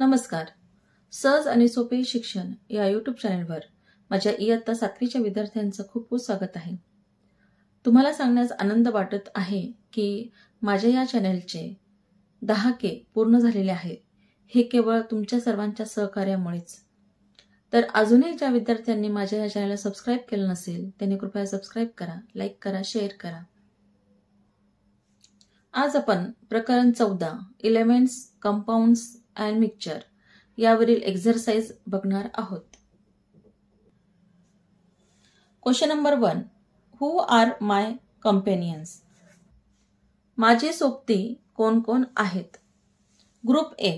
नमस्कार. सहज आणि सोपे शिक्षण या यूट्यूब चॅनलवर माझ्या इयत्ता 7वीच्या विद्यार्थ्यांचं खूप खूप स्वागत आहे. तुम्हाला सांगण्यास आनंद वाटत आहे की माझ्या या चॅनलचे 10K पूर्ण झालेले आहेत. हे केवळ तुमच्या सर्वांच्या सहकार्यामुळेच. तर अजूनही ज्या विद्यार्थ्यांनी माझ्या या चॅनलला सबस्क्राईब केलं नसेल त्यांनी कृपया सबस्क्राईब करा, लाईक करा, शेअर करा. आज आपण प्रकरण 14 एलिमेंट्स, कंपाउंड्स अँड मिक्सचर यावरील एक्सरसाइज बघणार आहोत. Question number 1. हु आर माय कंपेनियन्स? माझे सोबती कोण कोण आहेत? ग्रुप ए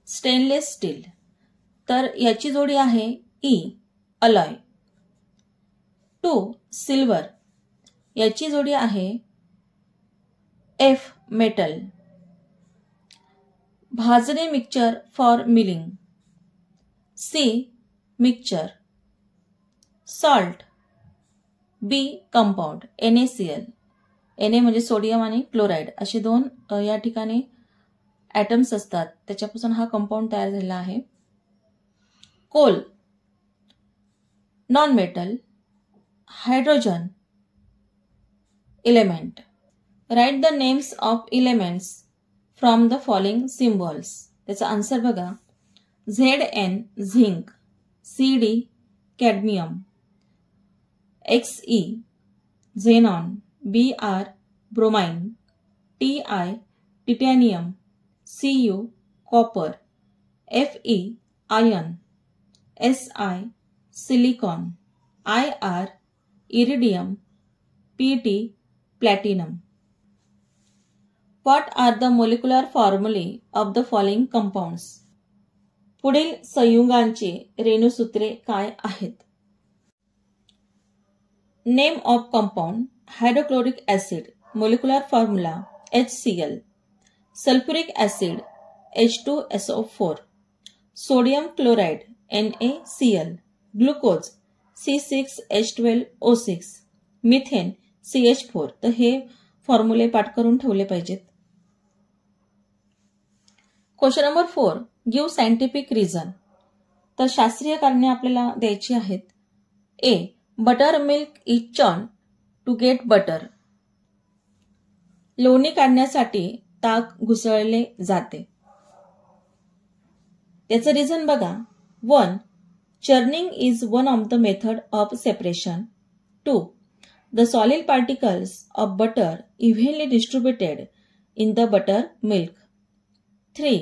स्टेनलेस स्टील, तर याची जोडी आहे ई अलॉय. 2 सिल्वर, याची जोडी आहे एफ मेटल. भाजणे mixture for milling, C mixture. Salt, B compound NaCl. Na म्हणजे सोडियम आणि क्लोराईड असे दोन या ठिकाणी ॲटम्स असतात, त्याच्यापासून हा कंपाऊंड तयार झालेला आहे. Coal non metal. Hydrogen element. Write the names of elements from the following symbols. त्याचा आन्सर बघा. Zn zinc, Cd cadmium, Xe xenon, Br bromine, Ti titanium, Cu copper, Fe iron, Si silicon, Ir iridium, Pt platinum. What are the molecular formulae of the following compounds? पुढील संयुगांची रेणुसूत्रे काय आहेत? Name of compound hydrochloric acid, molecular formula HCl. Sulphuric acid H2SO4. Sodium chloride NaCl. Glucose C6H12O6. Methane CH4. तर हे फॉर्म्युले पाठ करून ठेवले पाहिजेत. Question number 4. Give scientific reason. तर शास्त्रीय कारणे आपल्याला द्यायची आहेत. A butter milk is churn to get butter. लोणी काढण्यासाठी ताक घुसळले जाते. त्याचं रिझन बघा. 1. Churning is one of the method of separation. 2. The solid particles of butter evenly distributed in the buttermilk. 3.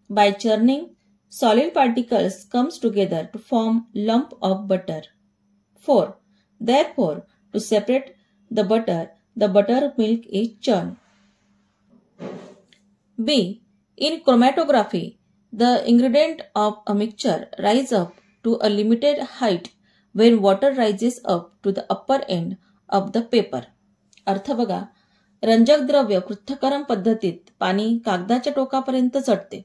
By churning, solid particles comes together to form lump of butter. 4. Therefore, to separate the buttermilk is churned. B. In chromatography, the ingredient of a mixture rise up to a limited height when water rises up to the upper end of the paper. अर्थ बघा. रंजक द्रव्य पृथक्करण पद्धतीत पाणी कागदाच्या टोकापर्यंत चढते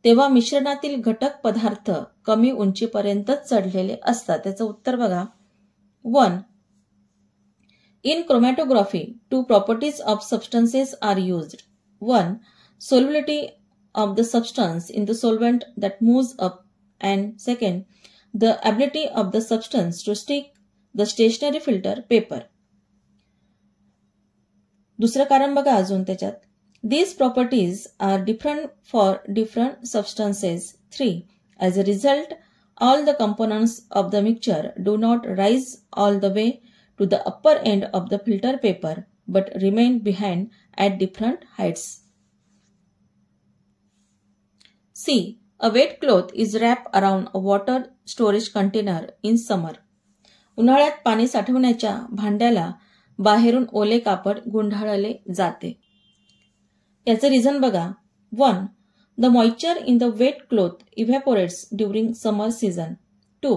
तेव्हा मिश्रणातील घटक पदार्थ कमी उंचीपर्यंतच चढलेले असतात. त्याचं उत्तर बघा. 1. In chromatography 2 properties of substances are used. 1. Solubility of the substance in the solvent that moves up, and 2. The ability of the substance to stick the stationary filter paper. दुसरं कारण बघा अजून त्याच्यात. These properties are different for different substances. 3. As a result, all the components of the mixture do not rise all the way to the upper end of the filter paper but remain behind at different heights. C. A wet cloth is wrapped around a water storage container in summer. उन्हाळ्यात पाणी साठवण्याच्या भांड्याला बाहेरून ओले कापड गुंडाळले जाते. याचं reason बघा. 1. The moisture in the wet cloth evaporates during summer season. 2.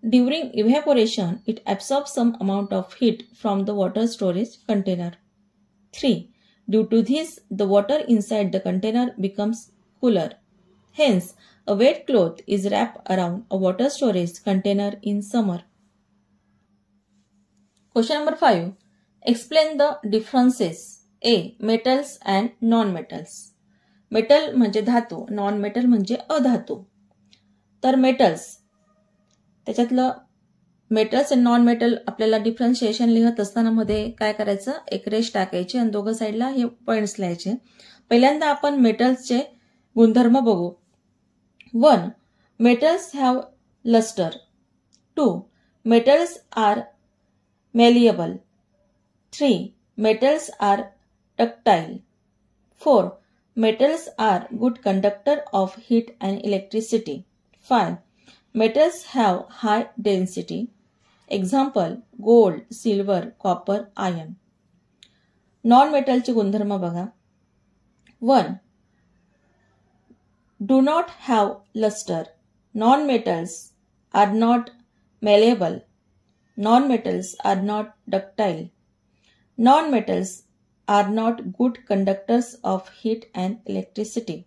During evaporation it absorbs some amount of heat from the water storage container. 3. Due to this the water inside the container becomes cooler. Hence a wet cloth is wrapped around a water storage container in summer. Question number 5. Explain the differences. A. Metals and non-metals. Metal म्हणजे धातू, non metal म्हणजे अधातू. तर metals, त्याच्यातलं metals आणि non metal आपल्याला differentiation लिहत असताना मध्ये काय करायचं, एक रेष टाकायची आणि दोघं साईडला हे पॉइंट्स लिहायचे. पहिल्यांदा आपण मेटल्सचे गुणधर्म बघू. 1. Metals have luster. 2. Metals are malleable. 3. Metals are ductile. 4. Metals are good conductor of heat and electricity. 5. Metals have high density. Example, gold, silver, copper, iron. Non-metalचे गुणधर्म बघा. 1. Do not have luster. Non-metals are not malleable. Non-metals are not ductile. Non-metals are not good conductors of heat and electricity.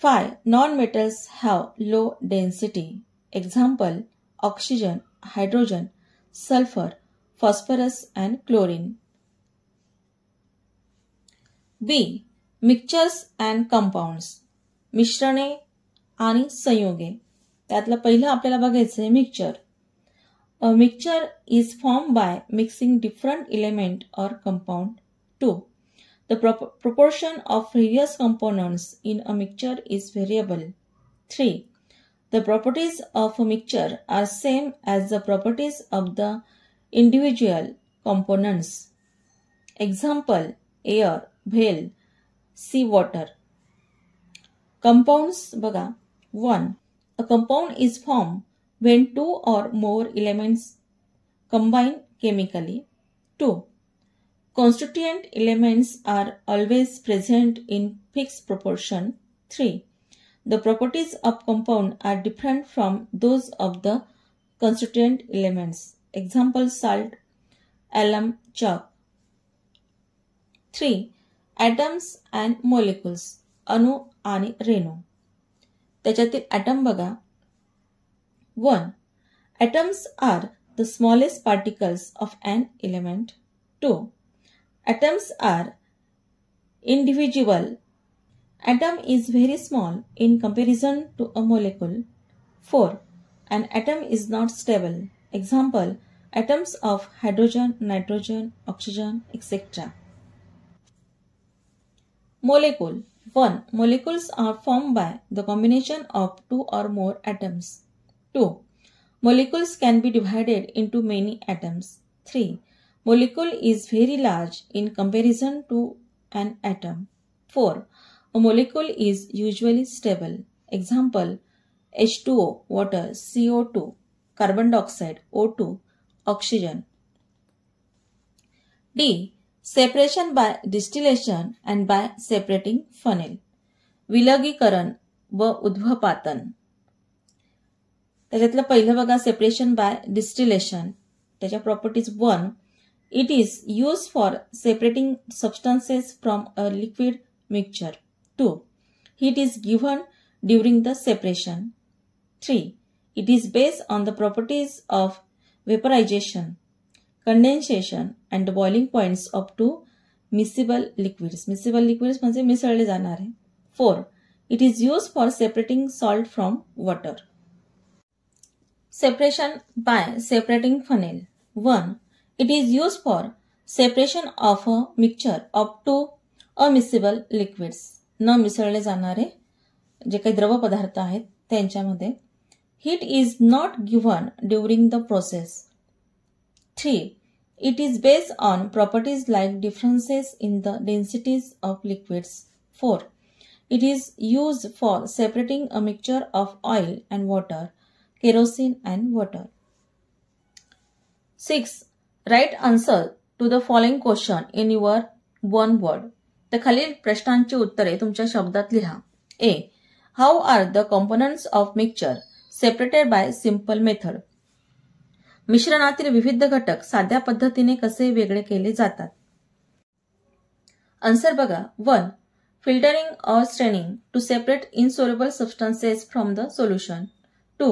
5. Non-metals have low density. Example, oxygen, hydrogen, sulfur, phosphorus and chlorine. B. Mixtures and compounds. मिश्रणे आणि संयोगे. त्यातलं पहिलं आपल्याला बघायचं आहे mixture. A mixture is form by mixing different element और compound. 2. The proportion of various components in a mixture is variable. 3. The properties of a mixture are same as the properties of the individual components. Example, air, bhel, sea water. Compounds बघा. 1. A compound is formed when two or more elements combine chemically. 2. Constituent elements are always present in fixed proportion. 3. The properties of compound are different from those of the constituent elements. Example, salt, alum, chalk. 3. Atoms and molecules. अणु आणि रेणू. त्याच्यातील item बघा. 1. Atoms are the smallest particles of an element. 2. Atoms are indivisible. Atom is very small in comparison to a molecule. 4. An atom is not stable. Example, atoms of hydrogen, nitrogen, oxygen, etc. Molecule. 1. Molecules are formed by the combination of two or more atoms. 2. Molecules can be divided into many atoms. 3. Molecule is very large in comparison to an atom. 4. A molecule is usually stable. Example, H2O, water, CO2, carbon dioxide, O2, oxygen. D. Separation by distillation and by separating funnel. विलगीकरण व उद्भवपातन. त्याच्यातलं पहिलं बघा, separation by distillation. त्याच्या properties. 1. It is used for separating substances from a liquid mixture. 2. Heat is given during the separation. 3. It is based on the properties of vaporization, condensation and boiling points of two miscible liquids. Miscible liquids म्हणजे मिसळले जाणारे. 4. It is used for separating salt from water. Separation by separating funnel. 1. It is used for separation of a mixture of two unmiscible liquids. न मिसळले जाणारे जे काही द्रव पदार्थ आहेत त्यांच्यामध्ये. Heat is not given during the process. 3. It is based on properties like differences in the densities of liquids. 4. It is used for separating a mixture of oil and water, kerosene and water. 6. Write answer to the following question in your one word. तर खालील प्रश्नांची उत्तरे तुमच्या शब्दात लिहा. A. How are the components of mixture separated by simple method? मिश्रणातील विविध घटक साध्या पद्धतीने कसे वेगळे केले जातात? आन्सर बघा. 1. Filtering or straining to separate insoluble substances from the solution. 2.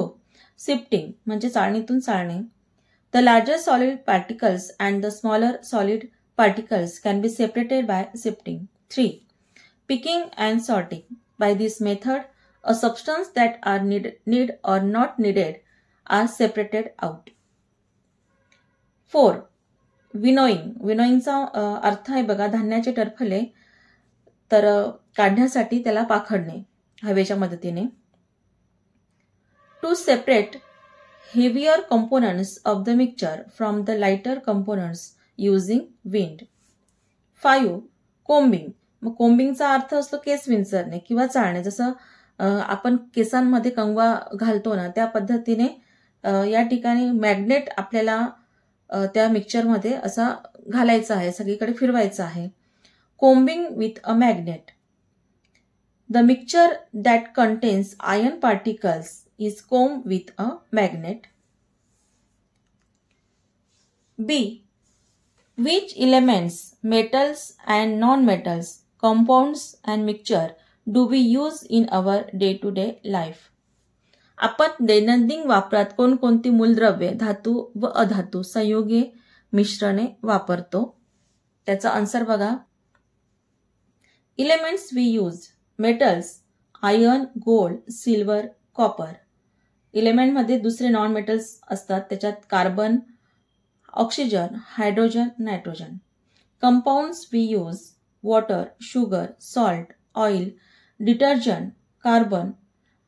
Sifting म्हणजे चाळणीतून चाळणे. The larger solid particles and the smaller solid particles can be separated by sifting. 3. picking and sorting. By this method, a substance that are need or not needed are separated out. 4. Winnowing. विनोइंगचा अर्थ आहे बघा, धान्याचे टरफले तर काढण्यासाठी त्याला पाखडणे हवेच्या मदतीने. To separate heavier components of the mixture from the lighter components using wind. 5. Combing. मग कोम्बिंगचा अर्थ असतो केस विंचरणे किंवा चाळणे. जसं आपण केसांमध्ये कंगवा घालतो ना, त्या पद्धतीने या ठिकाणी मॅग्नेट आपल्याला त्या मिक्सचरमध्ये असा घालायचा आहे, सगळीकडे फिरवायचा आहे. Combing with a magnet. The mixture that contains iron particles is combed with a magnet. B. Which elements, metals and non-metals, compounds and mixture do we use in our day-to-day life? आपण दैनंदिन वापरात कोणकोणती मूलद्रव्ये, धातू व अधातू, संयुगे, मिश्रणे वापरतो? त्याचा आन्सर बघा. Elements we use: metals, iron, gold, silver, copper. इलेमेंटमध्ये दुसरे नॉन मेटल्स असतात, त्याच्यात carbon, oxygen, hydrogen, nitrogen. Compounds we use: water, sugar, salt, oil, detergent, carbon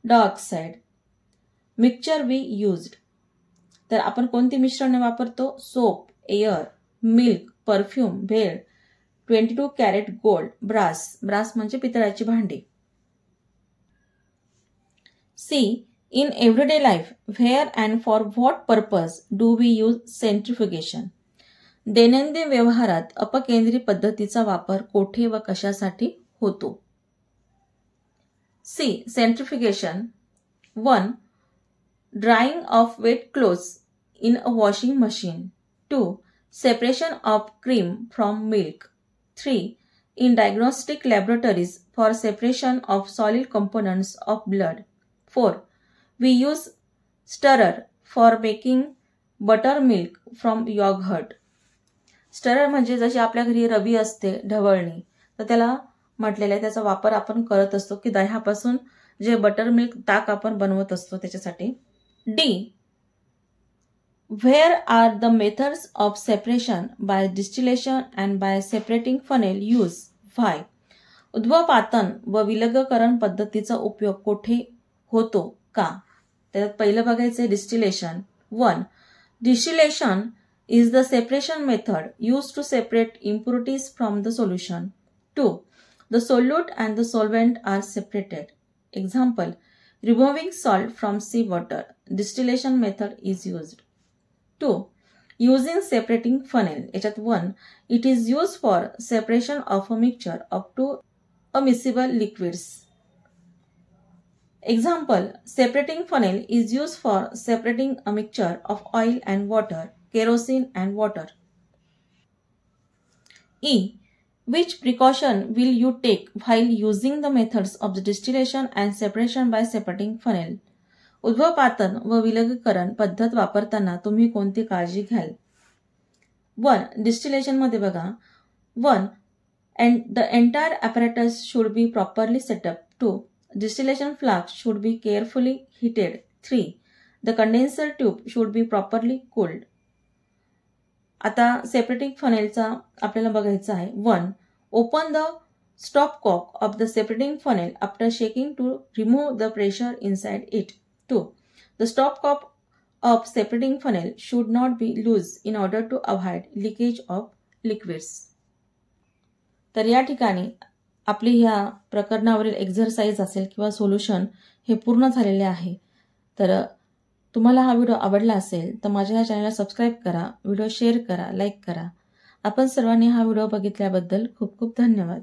dioxide. Mixture we used. तर आपण कोणती मिश्रणे वापरतो? Soap, air, milk, perfume, bhel, 22 carat gold, brass. Brass म्हणजे पितळाची भांडी. C. In everyday life, where and for what purpose do we use centrifugation? दैनंदिन व्यवहारात अपकेंद्री पद्धतीचा वापर कोठे व कशासाठी होतो? C. Centrifugation. 1. Drying of wet clothes in a washing machine. 2. Separation of cream from milk. 3. In diagnostic laboratories for separation of solid components of blood. 4. We use stirrer for making buttermilk from yogurt. Stirrer म्हणजे जशी आपल्या घरी रवी असते, ढवळणी, तर त्याला म्हटलेलं आहे, त्याचा वापर आपण करत असतो की दह्यापासून जे बटर मिल्क ताक आपण बनवत असतो त्याच्यासाठी. D. Where are the methods of separation by distillation and by separating funnel use? Why? उद्भवपातन व विलगीकरण पद्धतीचा उपयोग कोठे होतो का? त्यात पहिलं बघायचं distillation. 1. Distillation is the separation method used to separate impurities from the solution. 2. The solute and the solvent are separated. Example: removing salt from seawater. Distillation method is used. 2. Using separating funnel. याच्यात 1. It is used for separation of a mixture of two miscible liquids. Example: separating funnel is used for separating a mixture of oil and water, kerosene and water. E. Which precaution will you take while using the methods of the distillation and separation by separating funnel? उद्भवपातन व विलगीकरण पद्धत वापरताना तुम्ही कोणती काळजी घ्याल? 1. Distillation मध्ये बघा. 1. And the entire apparatus should be properly set up. 2. Distillation flask should be carefully heated. 3. The condenser tube should be properly cooled. आता सेपरेटिंग फनेलचा आपल्याला बघायचा आहे. 1. Open the stopcock of the separating funnel after shaking to remove the pressure inside it. 2. The stopcock of separating funnel should not be loose in order to avoid leakage of liquids. तर या ठिकाणी आपली ह्या प्रकरणावरील exercise असेल किंवा solution हे पूर्ण झालेले आहे. तर तुम्हाला हा व्हिडिओ आवडला असेल तर माझ्या ह्या चॅनलला सबस्क्राईब करा, व्हिडिओ शेअर करा, लाईक करा. आपण सर्वांनी हा व्हिडिओ बघितल्याबद्दल खूप खूप धन्यवाद.